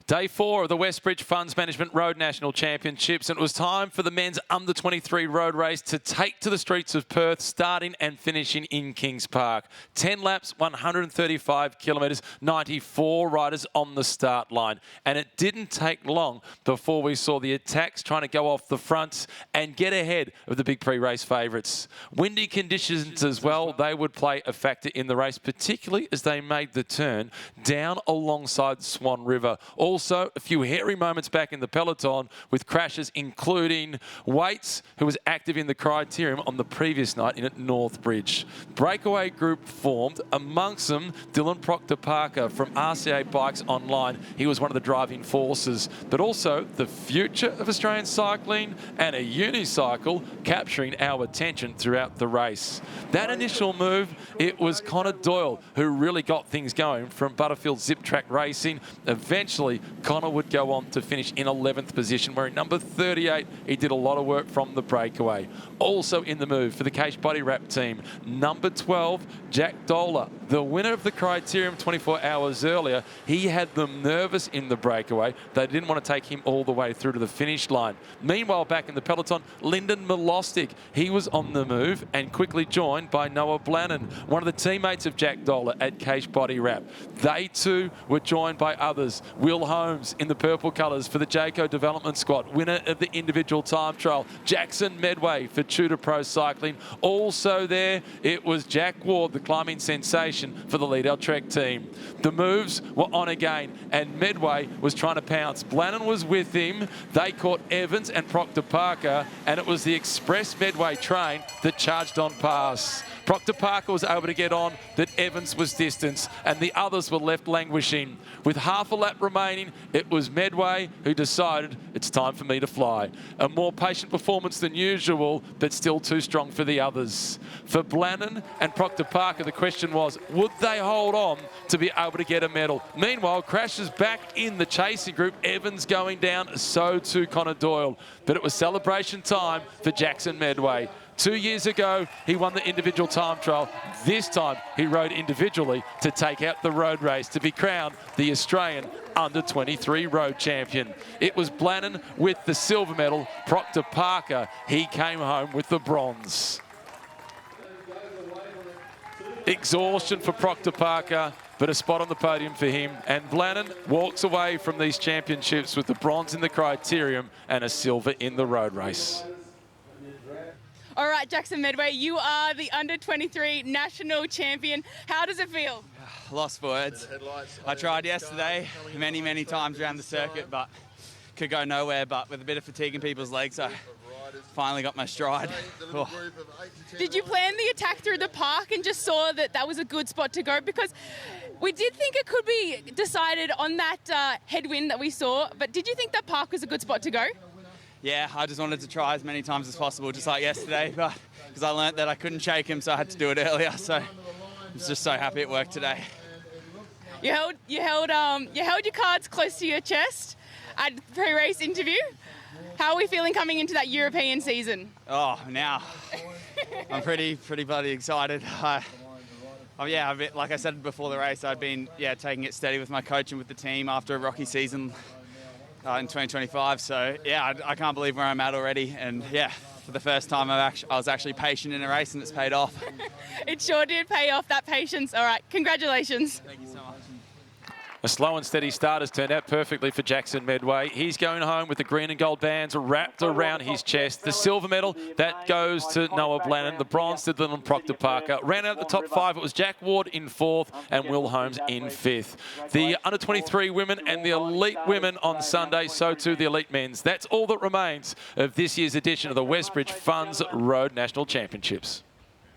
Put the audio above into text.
Day 4 of the Westbridge Funds Management Road National Championships, and it was time for the men's under-23 road race to take to the streets of Perth, starting and finishing in Kings Park. 10 laps, 135 kilometres, 94 riders on the start line. And it didn't take long before we saw the attacks trying to go off the fronts and get ahead of the big pre-race favourites. Windy conditions as well, they would play a factor in the race, particularly as they made the turn down alongside Swan River. Also, a few hairy moments back in the peloton with crashes, including Waits, who was active in the criterium on the previous night in at Northbridge. Breakaway group formed, amongst them Dylan Proctor-Parker from RCA Bikes Online. He was one of the driving forces, but also the future of Australian cycling and a unicycle capturing our attention throughout the race. That initial move, it was Connor Doyle who really got things going from Butterfield Zip Track Racing. Eventually, Connor would go on to finish in 11th position, wearing number 38. He did a lot of work from the breakaway. Also in the move for the Case Body Wrap team, number 12, Jack Dola, the winner of the criterium 24 hours earlier. He had them nervous in the breakaway. They didn't want to take him all the way through to the finish line. Meanwhile, back in the peloton, Lyndon Milostic, he was on the move and quickly joined by Noah Blannon, one of the teammates of Jack Dola at Case Body Wrap. They too were joined by others. Will Holmes in the purple colours for the Jayco Development Squad, winner of the individual time trial. Jackson Medway for Tudor Pro Cycling. Also there, it was Jack Ward, the climbing sensation for the Liedel Trek team. The moves were on again, and Medway was trying to pounce. Blannon was with him. They caught Evans and Proctor-Parker, and it was the Express Medway train that charged on past. Proctor-Parker was able to get on, but Evans was distanced, and the others were left languishing. With half a lap remaining, it was Medway who decided it's time for me to fly. A more patient performance than usual, but still too strong for the others. For Blannon and Proctor-Parker, the question was, would they hold on to be able to get a medal? Meanwhile, crashes back in the chasing group. Evans going down, so too Connor Doyle. But it was celebration time for Jackson Medway. 2 years ago, he won the individual time trial. This time, he rode individually to take out the road race to be crowned the Australian under-23 road champion. It was Blannon with the silver medal. Proctor-Parker, he came home with the bronze. Exhaustion for Proctor-Parker, but a spot on the podium for him. And Blannon walks away from these championships with the bronze in the criterium and a silver in the road race. All right, Jackson Medway, you are the under-23 national champion. How does it feel? Lost for words. I tried yesterday many times around the circuit, but could go nowhere. But with a bit of fatigue in people's legs, I finally got my stride. Oh. Did you plan the attack through the park and just saw that that was a good spot to go? Because we did think it could be decided on that headwind that we saw, but did you think that park was a good spot to go? Yeah, I just wanted to try as many times as possible, just like yesterday, but because I learnt that I couldn't shake him, so I had to do it earlier. So I'm just so happy it worked today. You held your cards close to your chest at the pre-race interview. How are we feeling coming into that European season? Oh, now I'm pretty bloody excited. Yeah, like I said before the race, I'd been taking it steady with my coach and with the team after a rocky season. In 2025, so yeah, I can't believe where I'm at already, and yeah, for the first time I was actually patient in a race, and it's paid off. It sure did pay off, that patience. All right, congratulations. Thank you so much. A slow and steady start has turned out perfectly for Jackson Medway. He's going home with the green and gold bands wrapped around his chest. The silver medal, that goes to Noah Blannon. The bronze to Dylan Proctor-Parker. Ran out the top 5. It was Jack Ward in 4th and Will Holmes in 5th. The under-23 women and the elite women on Sunday, so too the elite men's. That's all that remains of this year's edition of the Westbridge Funds Road National Championships.